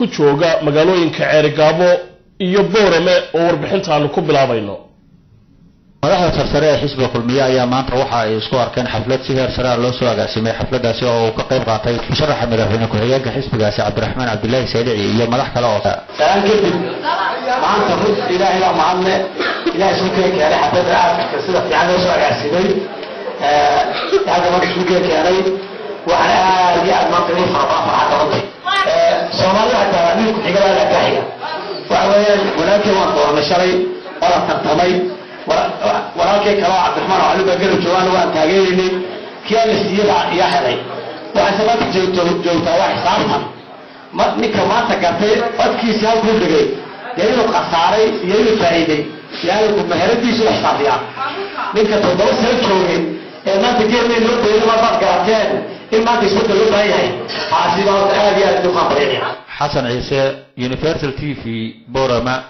ku jooga magaalooyinka Ceerigaabo iyo Boorame oo warbixintaanu ku bilaabayno. madaxda sarsare ee xisbiga kulmiye ayaa maanta waxa ay isku arkeen xaflad si heer sare loo soo agaasimay xafladaasi oo uu ka qayb qaatay musharaxa madaxweyne ku-xigeenka xisbigaasi Cabdiraxmaan Cabdullaahi Saydici iyo madax kale oo maanta rud ilaahay waa mahadne ilaahay soo keenay xaflada aadka sida fiican loo soo agaasimay hada markii soo keenay waxa aad iyo aad maanta u farxad Soomaaliya hadda nin ku-xigeenka la taxiya waxa weeyaan walaalkii waan doonay shalay wala tartamay ولكن كلام عبد الرحمن علي بقول جوان وان تاجيني كيان السيرة يا حلي وحسبات جوتا واحد صارهم ما نكما تكفي أذكي سيال كل دقيق يلو خسارة يلو فائدة يلو مهرتي شو حسابيا نك تدوس هالشوي ما تجيني لو تقول ما بقى إما تسوق له بايعي حاسبات هذه الدخان بريئة حسن عيسى يونيفرسال تي في بورما